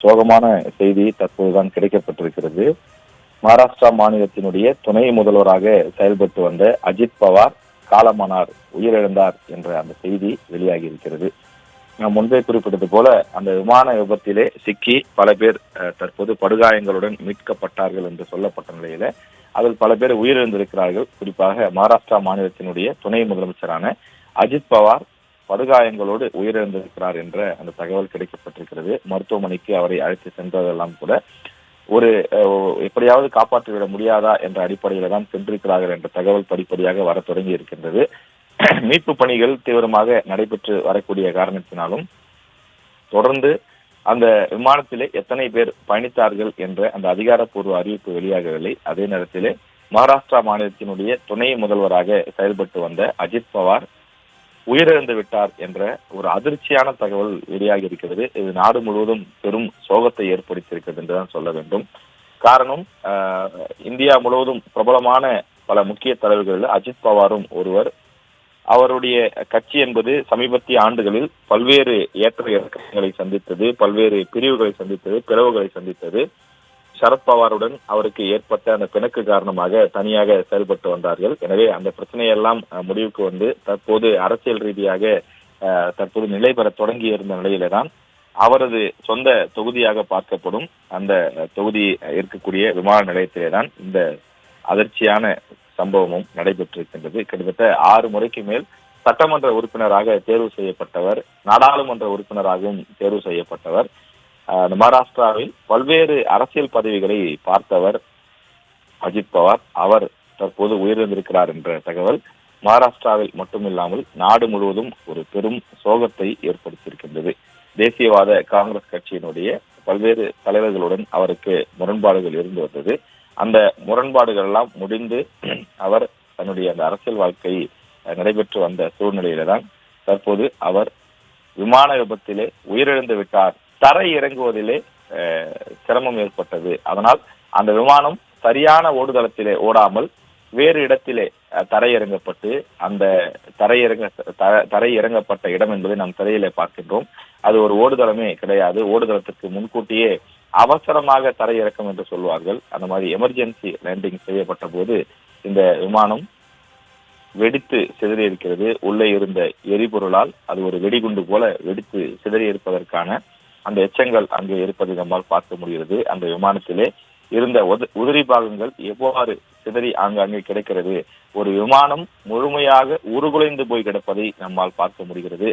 சோகமான செய்தி தற்போதுதான் கிடைக்கப்பட்டிருக்கிறது. மகாராஷ்டிரா மாநிலத்தினுடைய துணை முதல்வராக செயல்பட்டு வந்த அஜித் பவார் காலமானார், உயிரிழந்தார் என்ற அந்த செய்தி வெளியாகி இருக்கிறது. நாம் முன்பே குறிப்பிட்டது போல அந்த விமான விபத்திலே சிக்கி பல பேர் தற்போது படுகாயங்களுடன் மீட்கப்பட்டார்கள் என்று சொல்லப்பட்ட நிலையில அதில் பல பேர் உயிரிழந்திருக்கிறார்கள். குறிப்பாக மகாராஷ்டிரா மாநிலத்தினுடைய துணை முதலமைச்சரான அஜித் பவார் படுகாயங்களோடு உயிரிழந்திருக்கிறார் என்ற அந்த தகவல் கிடைக்கப்பட்டிருக்கிறது. மருத்துவமனைக்கு அவரை அழைத்து சென்றதெல்லாம் கூட ஒரு எப்படியாவது காப்பாற்றிவிட முடியாதா என்ற அடிப்படையில தான் சென்றிருக்கிறார்கள் என்ற தகவல் படிப்படியாக வர தொடங்கி இருக்கின்றது. மீட்பு பணிகள் தீவிரமாக நடைபெற்று வரக்கூடிய காரணத்தினாலும் தொடர்ந்து அந்த விமானத்திலே எத்தனை பேர் பயணித்தார்கள் என்ற அந்த அதிகாரப்பூர்வ அறிவிப்பு வெளியாகவில்லை. அதே நேரத்திலே மகாராஷ்டிரா மாநிலத்தினுடைய துணை முதல்வராக செயல்பட்டு வந்த அஜித் பவார் உயிரிழந்து விட்டார் என்ற ஒரு அதிர்ச்சியான தகவல் வெளியாகி இருக்கிறது. இது நாடு முழுவதும் பெரும் சோகத்தை ஏற்படுத்தியிருக்கிறது என்றுதான் சொல்ல வேண்டும். காரணம், இந்தியா முழுவதும் பிரபலமான பல முக்கிய தலைவர்கள் அஜித் பவாரும் ஒருவர். அவருடைய கட்சி என்பது சமீபத்திய ஆண்டுகளில் பல்வேறு ஏற்ற இறக்கங்களை சந்தித்தது, பல்வேறு பிரிவுகளை சந்தித்தது, பிளவுகளை சந்தித்தது. சரத்பவாருடன் அவருக்கு ஏற்பட்ட அந்த பிணக்கு காரணமாக தனியாக செயல்பட்டு வந்தார்கள். எனவே அந்த பிரச்சனையெல்லாம் முடிவுக்கு வந்து தற்போது அரசியல் ரீதியாக தற்போது நிலை பெற தொடங்கி இருந்த நிலையில தான் அவரது சொந்த தொகுதியாக பார்க்கப்படும் அந்த தொகுதி இருக்கக்கூடிய விமான நிலையத்திலே தான் இந்த அதிர்ச்சியான சம்பவமும் நடைபெற்றிருக்கின்றது. கிட்டத்தட்ட 6 முறைக்கு மேல் சட்டமன்ற உறுப்பினராக தேர்வு செய்யப்பட்டவர், நாடாளுமன்ற உறுப்பினராகவும் தேர்வு செய்யப்பட்டவர், மகாராஷ்டிராவில் பல்வேறு அரசியல் பதவிகளை பார்த்தவர் அஜித் பவார். அவர் தற்போது உயிரிழந்திருக்கிறார் என்ற தகவல் மகாராஷ்டிராவில் மட்டுமில்லாமல் நாடு முழுவதும் ஒரு பெரும் சோகத்தை ஏற்படுத்தியிருக்கின்றது. தேசியவாத காங்கிரஸ் கட்சியினுடைய பல்வேறு தலைவர்களுடன் அவருக்கு முரண்பாடுகள் இருந்து வந்தது. அந்த முரண்பாடுகள் எல்லாம் முடிந்து அவர் தன்னுடைய அந்த அரசியல் வாழ்க்கை நடைபெற்று வந்த சூழ்நிலையில தான் தற்போது அவர் விமான விபத்திலே உயிரிழந்து விட்டார். தரை இறங்குவதிலே சிரமம் ஏற்பட்டது. அதனால் அந்த விமானம் சரியான ஓடுதளத்திலே ஓடாமல் வேறு இடத்திலே தரையிறங்கப்பட்டு அந்த தரை இறங்கப்பட்ட இடம் என்பதை நாம் திரையிலே பார்க்கின்றோம். அது ஒரு ஓடுதளமே கிடையாது. ஓடுதளத்திற்கு முன்கூட்டியே அவசரமாக தரையிறக்கம் என்று சொல்வார்கள். அந்த மாதிரி எமர்ஜென்சி லேண்டிங் செய்யப்பட்ட போது இந்த விமானம் வெடித்து சிதறி இருக்கிறது. உள்ளே இருந்த எரிபொருளால் அது ஒரு வெடிகுண்டு போல வெடித்து சிதறி இருப்பதற்கான அந்த எச்சங்கள் அங்கே இருப்பதை நம்மால் பார்க்க முடிகிறது. அந்த விமானத்திலே இருந்த உதிரி பாகங்கள் எவ்வாறு சிதறி ஆங்காங்கே கிடைக்கிறது, ஒரு விமானம் முழுமையாக உருகுலைந்து போய் கிடப்பதை நம்மால் பார்க்க முடிகிறது.